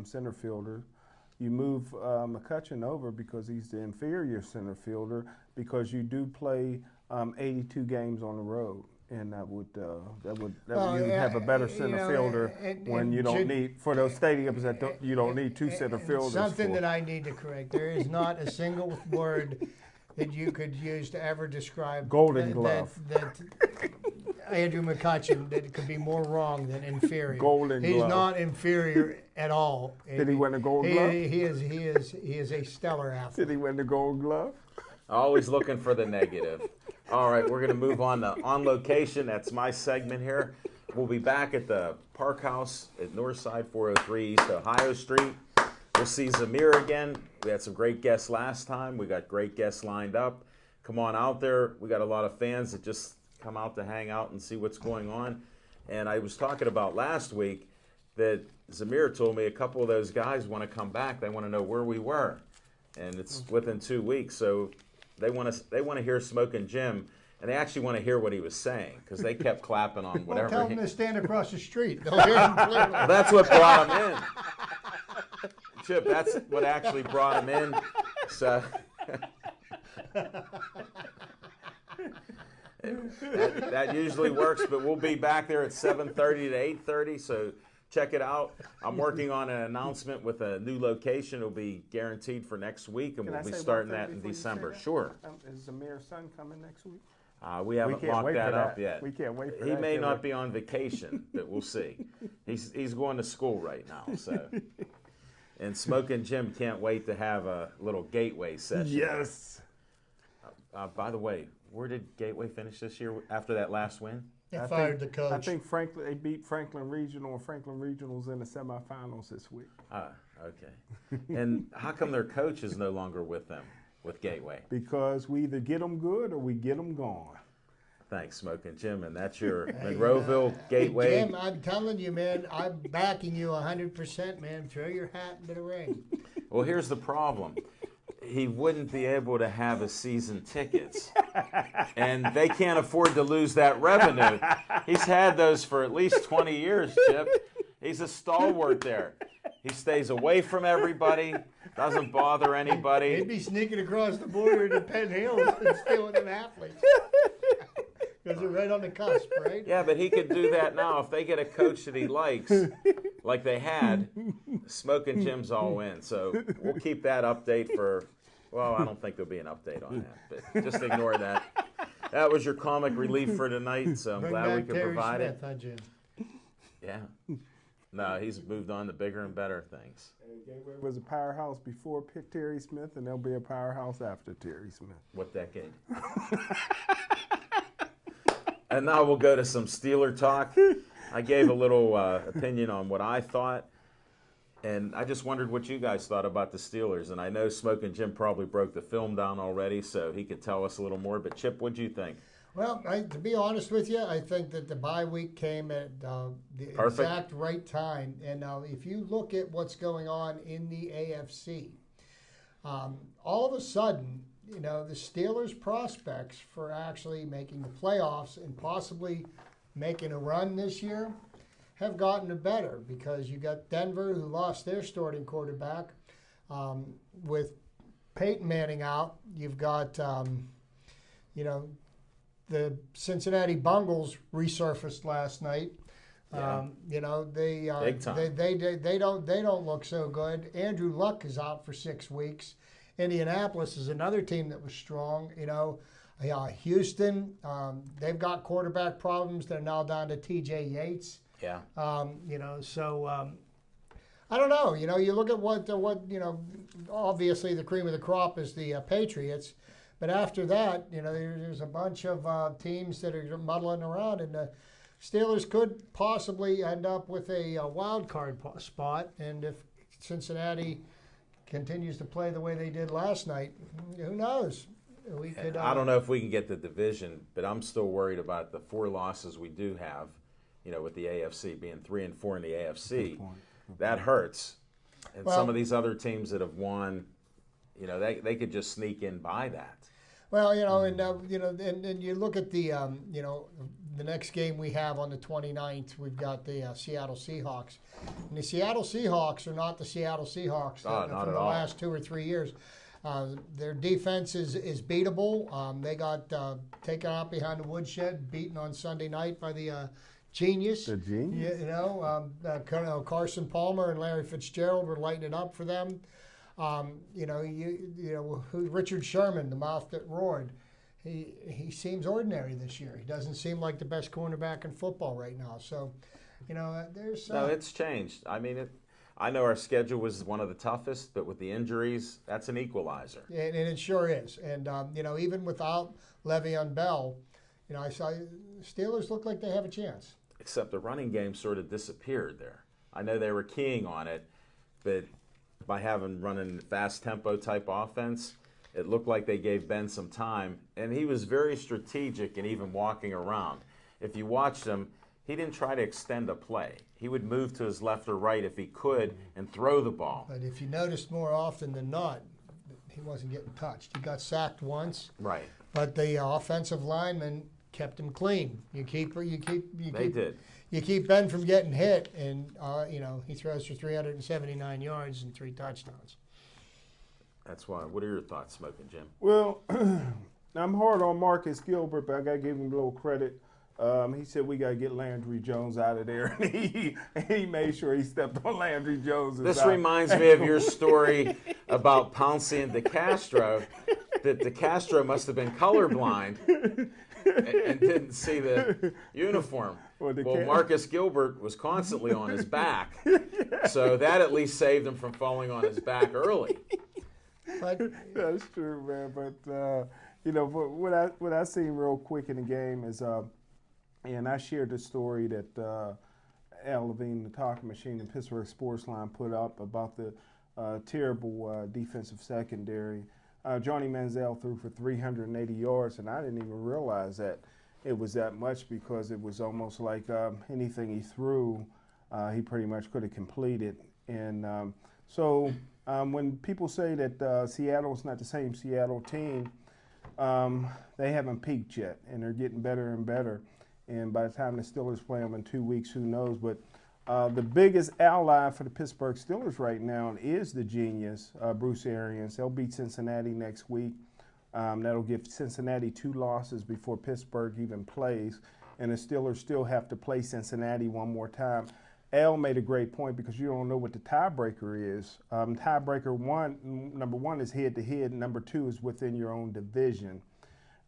center fielders, you move McCutchen over because he's the inferior center fielder, because you do play 82 games on the road, and that would you have a better center fielder when you don't need for those stadiums that you don't need 2 center fielders. Something that I need to correct: there is not a single word that you could use to ever describe Golden Glove. That Andrew McCutchen that could be more wrong than inferior. Golden He's Glove. not inferior at all. Did he win the Gold Glove? He is a stellar athlete. Did he win the Gold Glove? Always looking for the negative. All right, we're going to move on to On Location. That's my segment here. We'll be back at the Park House at Northside 403 East Ohio Street. We'll see Zamir again. We had some great guests last time. We got great guests lined up. Come on out there. We got a lot of fans that just come out to hang out and see what's going on. And I was talking about last week that Zamir told me a couple of those guys want to come back. They want to know where we were. And it's within 2 weeks. So they want to hear Smoking Jim, and they actually want to hear what he was saying because they kept clapping on Well, whatever. tell them to stand across the street. They'll hear him clearly. Well, that's what brought him in. Chip, that's what actually brought him in. So that usually works, but we'll be back there at 7:30 to 8:30. So check it out. I'm working on an announcement with a new location. It'll be guaranteed for next week, and Can we'll I be say one starting thing that in before you say December. that? Sure. Is Zamir's son coming next week? We haven't can't locked wait that for up that. yet. We can't wait for He that, may can not we? be on vacation, but we'll see. He's going to school right now, so. And Smoking Jim can't wait to have a little Gateway session. Yes. By the way, where did Gateway finish this year after that last win? They fired the coach. I think they beat Franklin Regional, and Franklin Regional's in the semifinals this week. Okay. And how come their coach is no longer with them, with Gateway? Because we either get them good or we get them gone. Thanks, Smoking Jim. And that's your Monroeville Gateway. Jim, I'm telling you, man, I'm backing you 100%, man. Throw your hat into the ring. Well, here's the problem. he wouldn't be able to have his season tickets. And they can't afford to lose that revenue. He's had those for at least 20 years, Chip. He's a stalwart there. He stays away from everybody, doesn't bother anybody. He'd be sneaking across the border to Penn Hills and stealing them athletes. Because they're right on the cusp, right? Yeah, but he could do that now. If they get a coach that he likes, like they had, Smoking Jim's all in. So we'll keep that update for, well, I don't think there'll be an update on that. But just ignore that. That was your comic relief for tonight, so I'm Bring glad we back could Terry provide Smith, it. huh, Jim? Yeah. No, he's moved on to bigger and better things. Gateway was a powerhouse before Terry Smith, and they'll be a powerhouse after Terry Smith. What decade? And now we'll go to some Steeler talk. I gave a little opinion on what I thought, and I just wondered what you guys thought about the Steelers. And I know Smoking Jim probably broke the film down already, so he could tell us a little more. But Chip, what'd you think? Well, to be honest with you, I think that the bye week came at the Perfect. exact right time. And if you look at what's going on in the AFC, all of a sudden, you know, the Steelers' prospects for actually making the playoffs and possibly making a run this year have gotten better, because you got Denver, who lost their starting quarterback. With Peyton Manning out, you've got, you know, the Cincinnati Bengals resurfaced last night. Yeah. You know, Big time. they don't look so good. Andrew Luck is out for 6 weeks. Indianapolis is another team that was strong. You know, Houston, they've got quarterback problems. They're now down to T.J. Yates. Yeah. You know, so I don't know. You know, you look at what you know. Obviously, the cream of the crop is the Patriots, but after that, you know, there's a bunch of teams that are muddling around, and the Steelers could possibly end up with a wild card spot. And if Cincinnati continues to play the way they did last night, who knows? We could. I don't know if we can get the division, but I'm still worried about the 4 losses we do have. You know, with the AFC being 3-4 in the AFC, that hurts. And Well, some of these other teams that have won, you know, they could just sneak in by that. Well, you know, and you know, and you look at the you know, the next game we have on the 29th, we've got the Seattle Seahawks, and the Seattle Seahawks are not the Seattle Seahawks Oh, not from at the all. last 2 or 3 years. Their defense is beatable. They got taken out behind the woodshed, beaten on Sunday night by the Genius. The Genius? You know, Carson Palmer and Larry Fitzgerald were lighting it up for them. You know, Richard Sherman, the mouth that roared. He seems ordinary this year. He doesn't seem like the best cornerback in football right now. So, you know, there's No, it's changed. I mean, I know our schedule was one of the toughest, but with the injuries, that's an equalizer. and it sure is. And you know, even without Le'Veon Bell, you know, I saw Steelers look like they have a chance. Except the running game sort of disappeared there. I know they were keying on it, but by running fast tempo type offense, it looked like they gave Ben some time, and he was very strategic in even walking around. If you watched him, he didn't try to extend a play. He would move to his left or right if he could and throw the ball. But if you noticed, more often than not, he wasn't getting touched. He got sacked once, Right. but the offensive lineman kept him clean. They did. You keep Ben from getting hit, and you know, he throws for 379 yards and 3 touchdowns. That's why. What are your thoughts, Smoking Jim? Well, I'm hard on Marcus Gilbert, but I got to give him a little credit. He said we got to get Landry Jones out of there, and he made sure he stepped on Landry Jones. This reminds me of your story about Pouncey and DeCastro, that DeCastro must have been colorblind and didn't see the uniform. Well, Marcus Gilbert was constantly on his back, so that at least saved him from falling on his back early. But That's true, man. But you know, what I seen real quick in the game is, and I shared the story that Al Levine, the talking machine, and Pittsburgh Sports Line put up about the terrible defensive secondary. Johnny Manziel threw for 380 yards, and I didn't even realize that it was that much, because it was almost like anything he threw, he pretty much could have completed. And so When people say that Seattle's not the same Seattle team, they haven't peaked yet, and they're getting better and better. And by the time the Steelers play them in 2 weeks, who knows? But the biggest ally for the Pittsburgh Steelers right now is the genius, Bruce Arians. They'll beat Cincinnati next week. That'll give Cincinnati 2 losses before Pittsburgh even plays. And the Steelers still have to play Cincinnati one more time. Al made a great point because you don't know what the tiebreaker is. Tiebreaker number one is head-to-head. Number 2 is within your own division.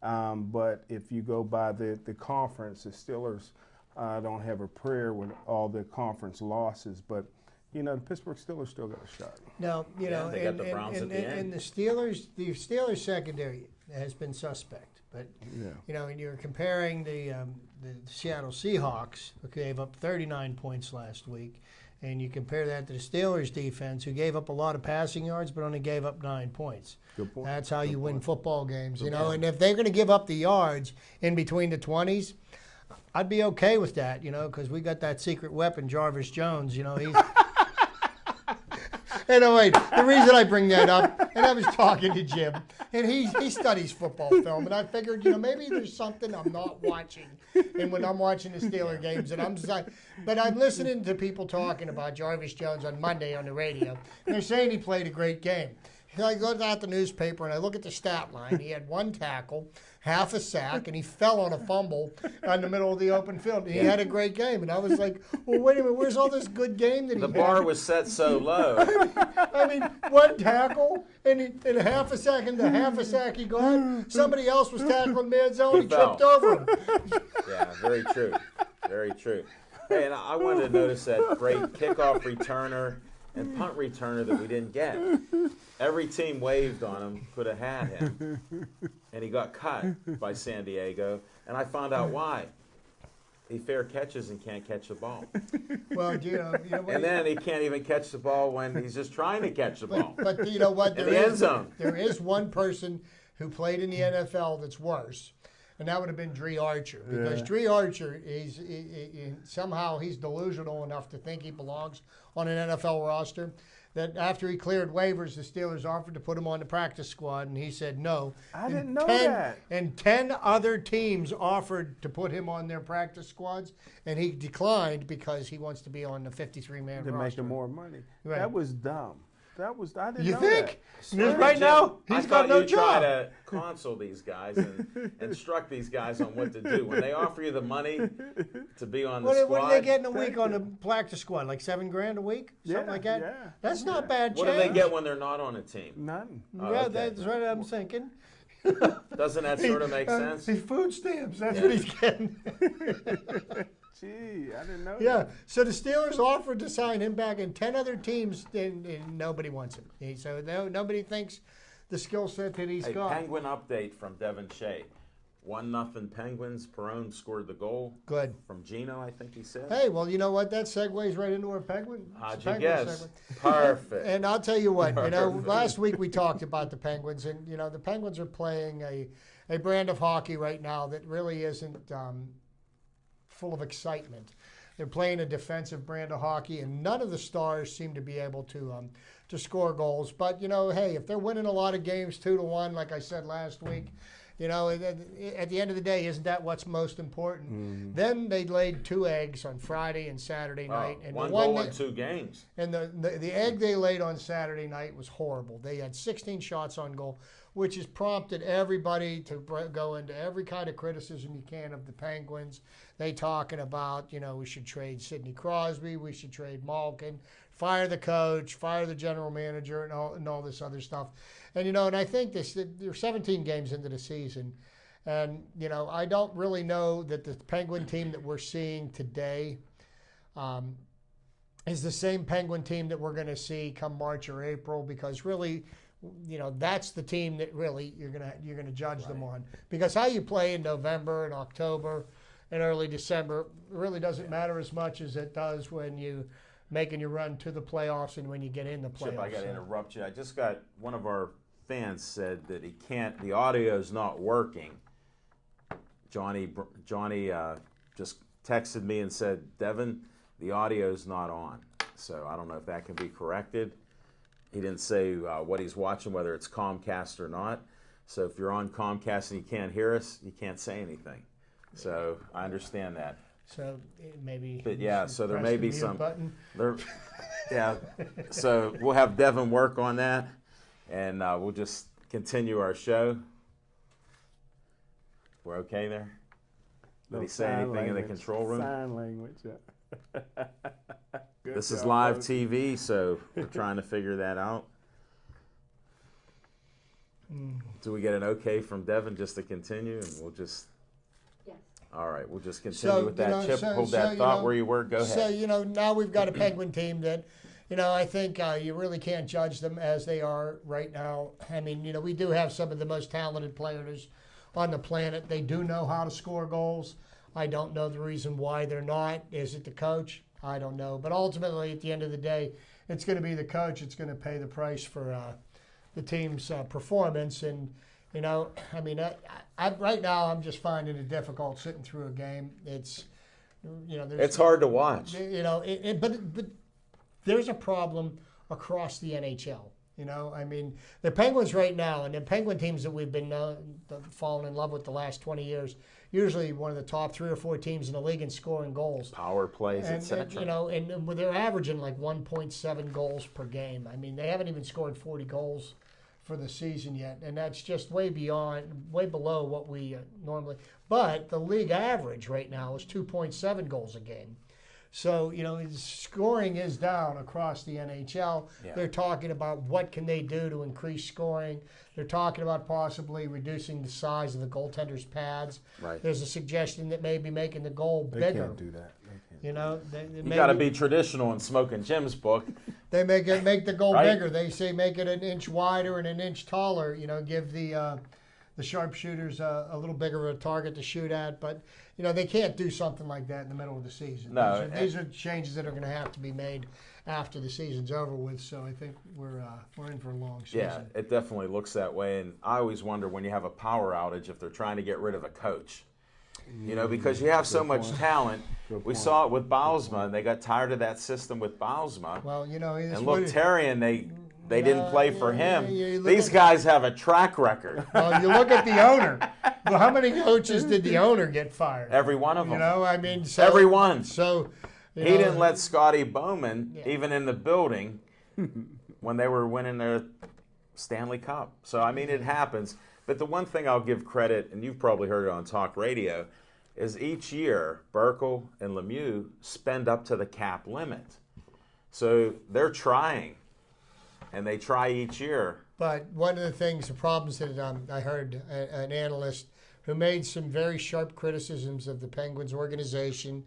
But if you go by the conference, the Steelers don't have a prayer with all the conference losses. But, the Pittsburgh Steelers still got a shot. Now, they got the Browns at the end. And the Steelers secondary has been suspect. But, and you're comparing the Seattle Seahawks, who gave up 39 points last week, and you compare that to the Steelers defense, who gave up a lot of passing yards but only gave up 9 points. Good point. That's how you win football games, and if they're going to give up the yards in between the 20s, I'd be okay with that, because we got that secret weapon, Jarvis Jones, he's... Anyway, the reason I bring that up, and I was talking to Jim, and he studies football film, and I figured, maybe there's something I'm not watching, and when I'm watching the Steeler games, and but I'm listening to people talking about Jarvis Jones on Monday on the radio, and they're saying he played a great game. I go out the newspaper and I look at the stat line. He had 1 tackle, half a sack, and he fell on a fumble in the middle of the open field. And he had a great game. And I was like, well, wait a minute, where's all this good game that he had? The bar was set so low. I mean, 1 tackle and half a sack, and the half a sack he got, somebody else was tackling mid zone. He tripped over him. Yeah, very true. Very true. Hey, and I wanted to notice that great kickoff returner and punt returner that we didn't get. Every team waved on him, put a hat at him, and he got cut by San Diego, and I found out why. He fair catches and can't catch the ball. Well, and then he can't even catch the ball when he's just trying to catch the ball. But you know what? In the end zone. There is one person who played in the NFL that's worse, and that would have been Dre Archer. Because Dre Archer, somehow he's delusional enough to think he belongs on an NFL roster, that after he cleared waivers, the Steelers offered to put him on the practice squad, and he said no. I didn't know that. And 10 other teams offered to put him on their practice squads, and he declined because he wants to be on the 53-man roster. To make him more money. Right. That was dumb. I didn't You know think? that. Right now, he's got no job. I thought you try to counsel these guys and instruct these guys on what to do. When they offer you the money to be on the squad. What do they get in a week on the practice squad? Like $7,000 a week? Something like that? Yeah. That's not bad What change. do they get when they're not on a team? Nothing. Oh, Yeah, okay. that's what I'm thinking. Doesn't that sort of make sense? His food stamps, that's what he's getting. Gee, I didn't know Yeah, that. so the Steelers offered to sign him back, and 10 other teams, and nobody wants him. So nobody thinks the skill set that he's A got. Penguin update from Devin Shea. 1-0 Penguins. Perone scored the goal. Good. From Gino, I think he said. Hey, well, you know what? That segues right into our Penguin. How'd you Penguin guess? segue. Perfect. And I'll tell you what, Perfect. last week we talked about the Penguins, and, the Penguins are playing a brand of hockey right now that really isn't full of excitement. They're playing a defensive brand of hockey, and none of the stars seem to be able to score goals. But, hey, if they're winning a lot of games 2-1, like I said last week, at the end of the day, isn't that what's most important? Mm-hmm. Then they laid 2 eggs on Friday and Saturday night. And one the one goal that- in 2 games. and the egg they laid on Saturday night was horrible. They had 16 shots on goal, which has prompted everybody to go into every kind of criticism you can of the Penguins. They talking about, we should trade Sidney Crosby, we should trade Malkin, fire the coach, fire the general manager, and all this other stuff. And, and I think they're 17 games into the season. And, I don't really know that the Penguin team that we're seeing today is the same Penguin team that we're going to see come March or April, because really, that's the team that really you're gonna judge them on. Because how you play in November and October and early December really doesn't matter as much as it does when you making your run to the playoffs and when you get in the playoffs. Chip, I got to interrupt you. I just got one of our fans said that the audio is not working. Johnny just texted me and said, Devin, the audio is not on. So I don't know if that can be corrected. he didn't say what he's watching, whether it's Comcast or not. So if you're on Comcast and you can't hear us, you can't say anything. So I understand that. So maybe. But yeah, so there press may the be mute some. button. There, yeah. So we'll have Devin work on that, and we'll just continue our show. We're okay there? Did he say anything in the control room? Sign language. Yeah. Good This is job, live Coach. TV, so we're trying to figure that out. Do we get an okay from Devin just to continue, and we'll just? Yes. All right, we'll just continue So, with you that. know, Chip, so- hold so, that you thought know, where you were. Go So, ahead. now we've got a Penguin team that, I think you really can't judge them as they are right now. I mean, we do have some of the most talented players on the planet. They do know how to score goals. I don't know the reason why they're not. Is it the coach? I don't know. But ultimately, at the end of the day, it's going to be the coach. It's going to pay the price for the team's performance. And, I mean, I right now I'm just finding it difficult sitting through a game. It's, there's, It's hard to watch. but there's a problem across the NHL. I mean, the Penguins right now, and the Penguin teams that we've been falling in love with the last 20 years, usually one of the top 3 or 4 teams in the league in scoring goals. Power plays, And, etc. and they're averaging like 1.7 goals per game. I mean, they haven't even scored 40 goals for the season yet, and that's just way below what we normally. But the league average right now is 2.7 goals a game. So, scoring is down across the NHL. Yeah. They're talking about what can they do to increase scoring. They're talking about possibly reducing the size of the goaltenders' pads. Right. There's a suggestion that maybe making the goal They bigger. can't do that. They can't. You got to be traditional in Smoking Jim's book. They make the goal Right. bigger. They say make it an inch wider and an inch taller. Give the sharpshooters a little bigger of a target to shoot at. But they can't do something like that in the middle of the season. No, these are changes that are going to have to be made after the season's over with. So I think we're in for a long season. Yeah, it definitely looks that way. And I always wonder when you have a power outage if they're trying to get rid of a coach. Because you have so much talent. We saw it with Bausma, and they got tired of that system with Bausma. Well, it's And look, what- Terrian, they didn't play for him. you look These at- guys have a track record. Well, you look at the owner. Well, how many coaches did the owner get fired? Every one of them. I mean, so, Every one. So He didn't let Scotty Bowman even in the building when they were winning their Stanley Cup. So, I mean, it happens. But the one thing I'll give credit, and you've probably heard it on talk radio, is each year Burkle and Lemieux spend up to the cap limit. So they're trying, and they try each year. But one of the problems that I heard an analyst who made some very sharp criticisms of the Penguins organization,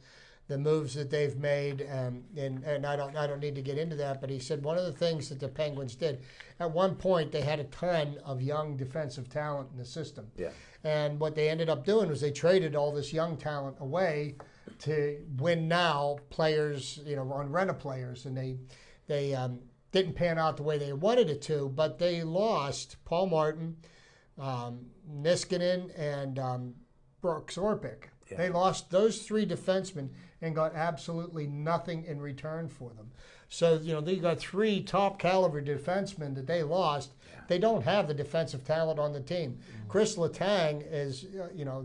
the moves that they've made, and I don't need to get into that, but he said one of the things that the Penguins did, at one point they had a ton of young defensive talent in the system. Yeah. And what they ended up doing was they traded all this young talent away to win now players, on rent players, and they didn't pan out the way they wanted it to, but they lost Paul Martin, Niskanen, and Brooks Orpik. Yeah. They lost those 3 defensemen and got absolutely nothing in return for them. So, they got 3 top caliber defensemen that they lost. Yeah. They don't have the defensive talent on the team. Mm-hmm. Chris Letang is,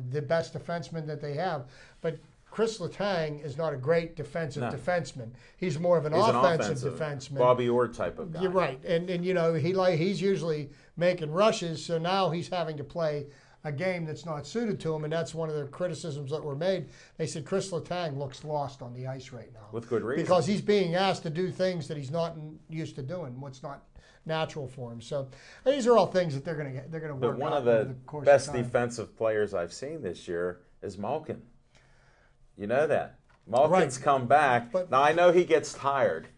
the best defenseman that they have, but Chris Letang is not a great defensive defenseman. He's more of an offensive defenseman. Bobby Orr type of guy. You're right, and he's usually making rushes, so now he's having to play a game that's not suited to him, and that's one of the criticisms that were made. They said Chris Letang looks lost on the ice right now. With good reason. Because he's being asked to do things that he's not used to doing, what's not natural for him. So these are all things that they're going to work But one out of over the course best of time. defensive players I've seen this year is Malkin. You know that. Malkin's Right. come back. But- Now, I know he gets tired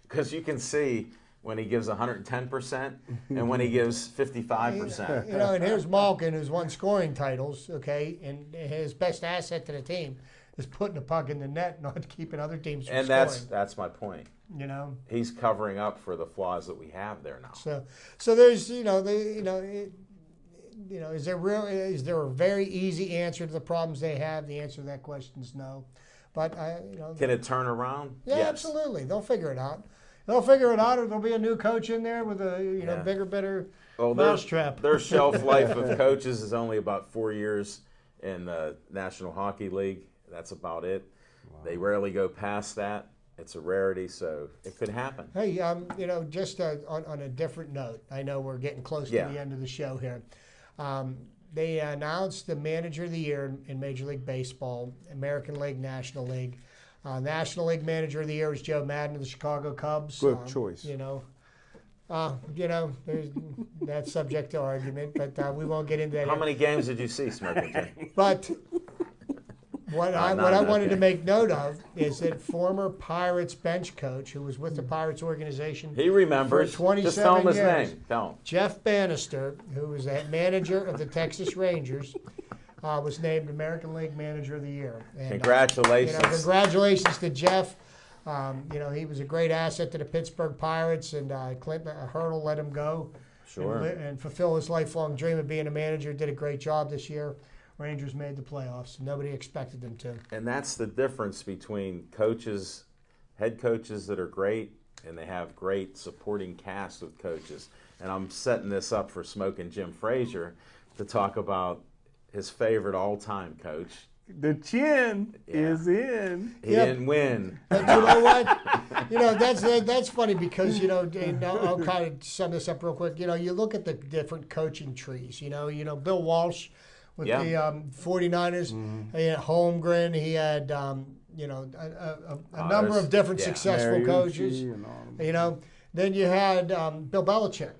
because you can see when he gives 110% and when he gives 55%. And here's Malkin, who's won scoring titles, okay, and his best asset to the team is putting the puck in the net, not keeping other teams from And scoring. that's my point. He's covering up for the flaws that we have there now. So there's is there a very easy answer to the problems they have? The answer to that question is no. But Can it turn around? yeah, Yes. absolutely, they'll figure it out. they'll figure it out, or there'll be a new coach in there with a Yeah. bigger, better Well, mousetrap. their shelf life of coaches is only about 4 years in the National Hockey League. That's about it. They rarely go past that. It's a rarity, so it could happen. Hey, just on a different note, I know we're getting close to Yeah. the end of the show here. They announced the Manager of the Year in Major League Baseball, American League, National League. National League Manager of the Year was Joe Madden of the Chicago Cubs. Good choice. There's, that's subject to argument, but we won't get into that. How many games did you see, Smoking Jim? But what I wanted to make note of is that former Pirates bench coach who was with the Pirates organization He remembers. for 27 Just tell him his years, name. Tell him. Jeff Bannister, who was the manager of the Texas Rangers, was named American League Manager of the Year. And, Congratulations. congratulations to Jeff. He was a great asset to the Pittsburgh Pirates, and Clint Hurdle let him go. Sure. And fulfill his lifelong dream of being a manager. Did a great job this year. Rangers made the playoffs. Nobody expected them to. And that's the difference between coaches, head coaches that are great, and they have great supporting cast with coaches. And I'm setting this up for Smoking Jim Frazier to talk about his favorite all-time coach. The chin Yeah. is in. He Yep. didn't win. But you know what? That's funny because and I'll kind of sum this up real quick. You look at the different coaching trees. Bill Walsh with Yeah. the 49ers. He had Holmgren. He had a number of different yeah. successful Mariucci coaches. and all them. Then you had Bill Belichick.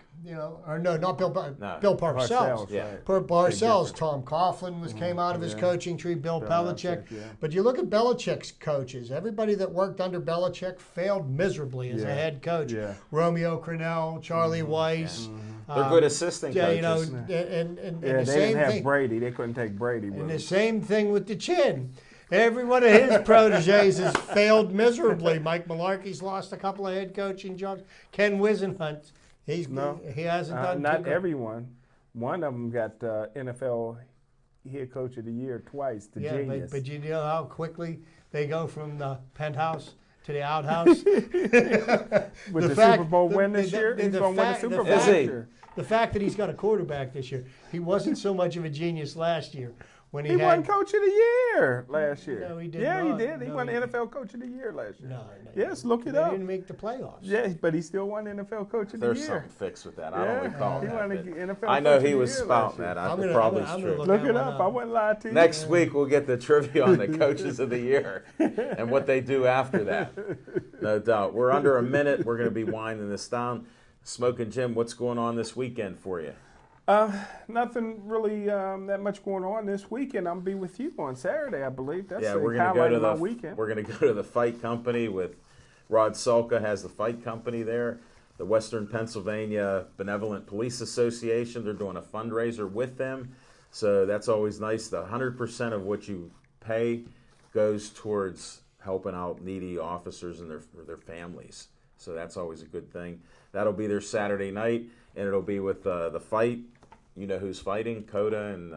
Or no, not Bill. No. Bill Parcells. Parcells, Yeah. right. Parcells. Tom Coughlin came out of his coaching tree. Bill Belichick. yeah. But you look at Belichick's coaches. Everybody that worked under Belichick failed miserably as a Yeah. head coach. Yeah. Romeo Crennel, Charlie Weiss. They're good assistant Yeah, coaches. and Yeah, the they same didn't have thing. Brady. They couldn't take Brady with And them. the same thing with the chin. Every one of his proteges has failed miserably. Mike Malarkey's lost a couple of head coaching jobs. Ken Wisenhunt, he hasn't done Not too good. everyone. One of them got NFL head coach of the year twice. The Yeah, genius. but you know how quickly they go from the penthouse to the outhouse. With the Super Bowl win this year, he's going to win the Super Bowl Is this he? year. The fact that he's got a quarterback this year, he wasn't so much of a genius last year when He had. won Coach of the Year last year. No, he did Yeah, not. he did. He No, won he NFL Coach of the Year last year. No, Yes, look it they up. didn't make the playoffs. Yeah, but he still won NFL Coach of the There's Year. something fixed with that. I don't Yeah, recall he that. won the but NFL I know Coach of he the was Year spouting last year. that. I'm I gonna- probably I'm gonna true. look Look that it one up. up. I wouldn't lie to you. Next week we'll get the trivia on the coaches of the year and what they do after that. No doubt. We're under a minute. We're going to be winding this down. Smoking Jim, what's going on this weekend for you? Nothing really that much going on this weekend. I'm be with you on Saturday, I believe. That's Yeah, the we're going to highlight go to of my the weekend. we're going to go to the Fight Company with Rod Sulka has the Fight Company there. The Western Pennsylvania Benevolent Police Association, they're doing a fundraiser with them. So that's always nice. The 100% of what you pay goes towards helping out needy officers and their families. So that's always a good thing. That'll be there Saturday night, and it'll be with the fight. You know who's fighting? Coda and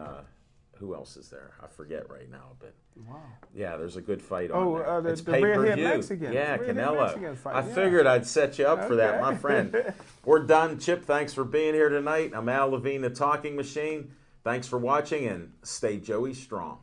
who else is there? I forget right now, but Wow. yeah, there's a good fight on there. the It's redhead pay-per-view. Mexican. Yeah, Redhead Canelo. Mexican fight, I yeah. figured I'd set you up for that, Okay. my friend. We're done. Chip, thanks for being here tonight. I'm Al Levine, the Talking Machine. Thanks for watching, and stay Joey strong.